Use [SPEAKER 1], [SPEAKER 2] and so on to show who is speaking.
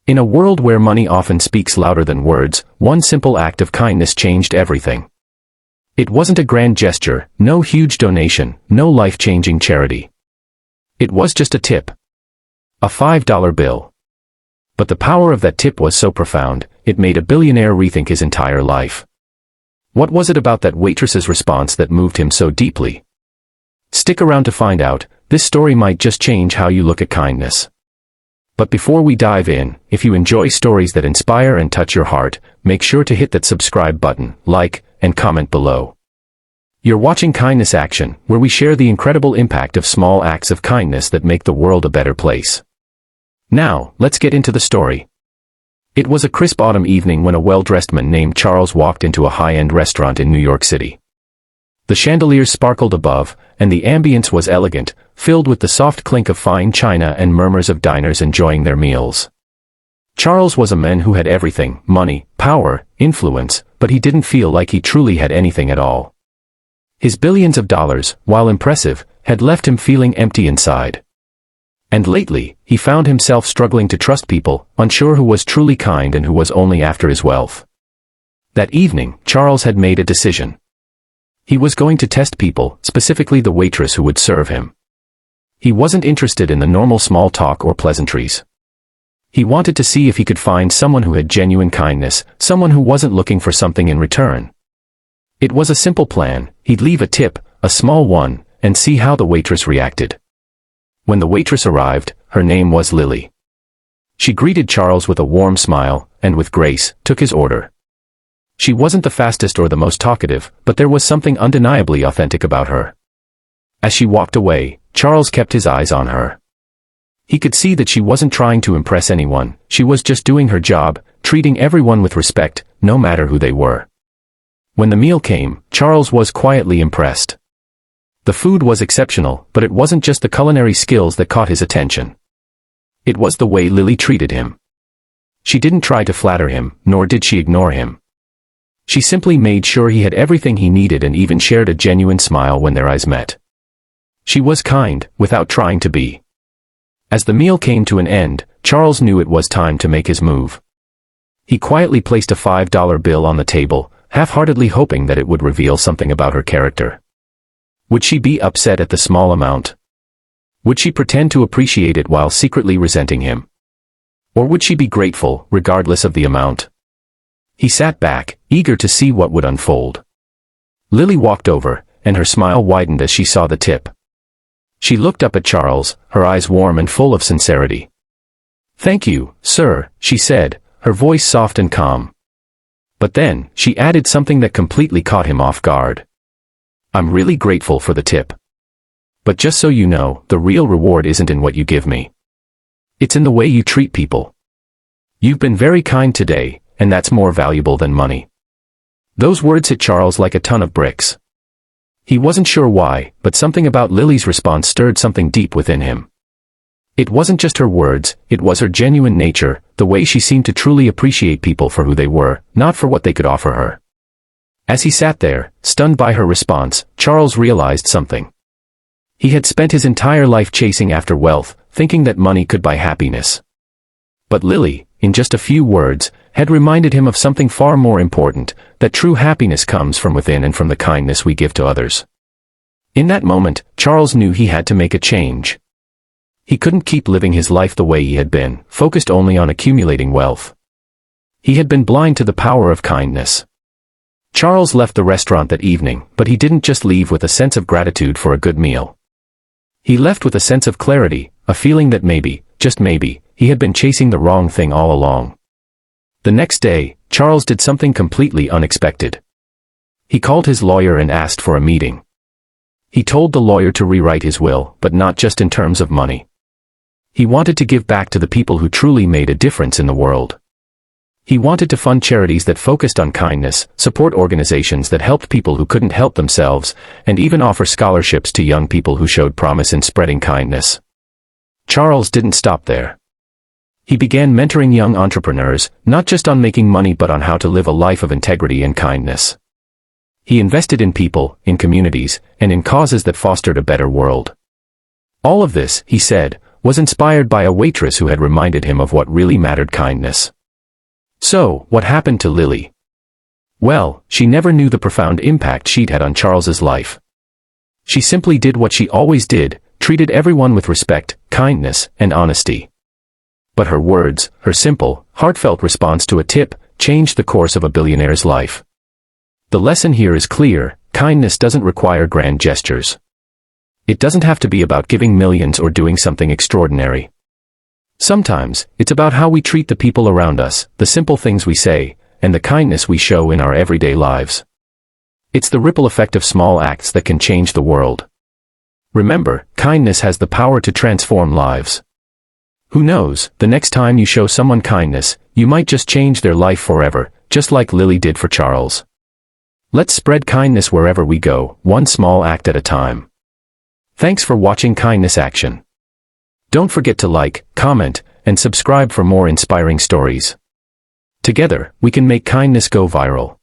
[SPEAKER 1] In a world where money often speaks louder than words, one simple act of kindness changed everything. It wasn't a grand gesture, no huge donation, no life-changing charity. It was just a tip. A $5 bill. But the power of that tip was so profound, it made a billionaire rethink his entire life. What was it about that waitress's response that moved him so deeply? Stick around to find out. This story might just change how you look at kindness. But before we dive in, if you enjoy stories that inspire and touch your heart, make sure to hit that subscribe button, like, and comment below. You're watching Kindness Action, where we share the incredible impact of small acts of kindness that make the world a better place. Now, let's get into the story. It was a crisp autumn evening when a well-dressed man named Charles walked into a high-end restaurant in New York City. The chandeliers sparkled above, and the ambience was elegant, filled with the soft clink of fine china and murmurs of diners enjoying their meals. Charles was a man who had everything: money, power, influence, but he didn't feel like he truly had anything at all. His billions of dollars, while impressive, had left him feeling empty inside. And lately, he found himself struggling to trust people, unsure who was truly kind and who was only after his wealth. That evening, Charles had made a decision. He was going to test people, specifically the waitress who would serve him. He wasn't interested in the normal small talk or pleasantries. He wanted to see if he could find someone who had genuine kindness, someone who wasn't looking for something in return. It was a simple plan. He'd leave a tip, a small one, and see how the waitress reacted. When the waitress arrived, her name was Lily. She greeted Charles with a warm smile, and with grace, took his order. She wasn't the fastest or the most talkative, but there was something undeniably authentic about her. As she walked away, Charles kept his eyes on her. He could see that she wasn't trying to impress anyone, she was just doing her job, treating everyone with respect, no matter who they were. When the meal came, Charles was quietly impressed. The food was exceptional, but it wasn't just the culinary skills that caught his attention. It was the way Lily treated him. She didn't try to flatter him, nor did she ignore him. She simply made sure he had everything he needed and even shared a genuine smile when their eyes met. She was kind, without trying to be. As the meal came to an end, Charles knew it was time to make his move. He quietly placed a $5 bill on the table, half-heartedly hoping that it would reveal something about her character. Would she be upset at the small amount? Would she pretend to appreciate it while secretly resenting him? Or would she be grateful, regardless of the amount? He sat back, eager to see what would unfold. Lily walked over, and her smile widened as she saw the tip. She looked up at Charles, her eyes warm and full of sincerity. "Thank you, sir," she said, her voice soft and calm. But then, she added something that completely caught him off guard. "I'm really grateful for the tip. But just so you know, the real reward isn't in what you give me. It's in the way you treat people. You've been very kind today, and that's more valuable than money." Those words hit Charles like a ton of bricks. He wasn't sure why, but something about Lily's response stirred something deep within him. It wasn't just her words, it was her genuine nature, the way she seemed to truly appreciate people for who they were, not for what they could offer her. As he sat there, stunned by her response, Charles realized something. He had spent his entire life chasing after wealth, thinking that money could buy happiness. But Lily, in just a few words, had reminded him of something far more important, that true happiness comes from within and from the kindness we give to others. In that moment, Charles knew he had to make a change. He couldn't keep living his life the way he had been, focused only on accumulating wealth. He had been blind to the power of kindness. Charles left the restaurant that evening, but he didn't just leave with a sense of gratitude for a good meal. He left with a sense of clarity, a feeling that maybe, just maybe, he had been chasing the wrong thing all along. The next day, Charles did something completely unexpected. He called his lawyer and asked for a meeting. He told the lawyer to rewrite his will, but not just in terms of money. He wanted to give back to the people who truly made a difference in the world. He wanted to fund charities that focused on kindness, support organizations that helped people who couldn't help themselves, and even offer scholarships to young people who showed promise in spreading kindness. Charles didn't stop there. He began mentoring young entrepreneurs, not just on making money but on how to live a life of integrity and kindness. He invested in people, in communities, and in causes that fostered a better world. All of this, he said, was inspired by a waitress who had reminded him of what really mattered: kindness. So, what happened to Lily? Well, she never knew the profound impact she'd had on Charles's life. She simply did what she always did, treated everyone with respect, kindness, and honesty. But her words, her simple, heartfelt response to a tip, changed the course of a billionaire's life. The lesson here is clear: kindness doesn't require grand gestures. It doesn't have to be about giving millions or doing something extraordinary. Sometimes, it's about how we treat the people around us, the simple things we say, and the kindness we show in our everyday lives. It's the ripple effect of small acts that can change the world. Remember, kindness has the power to transform lives. Who knows, the next time you show someone kindness, you might just change their life forever, just like Lily did for Charles. Let's spread kindness wherever we go, one small act at a time. Thanks for watching Kindness Action. Don't forget to like, comment, and subscribe for more inspiring stories. Together, we can make kindness go viral.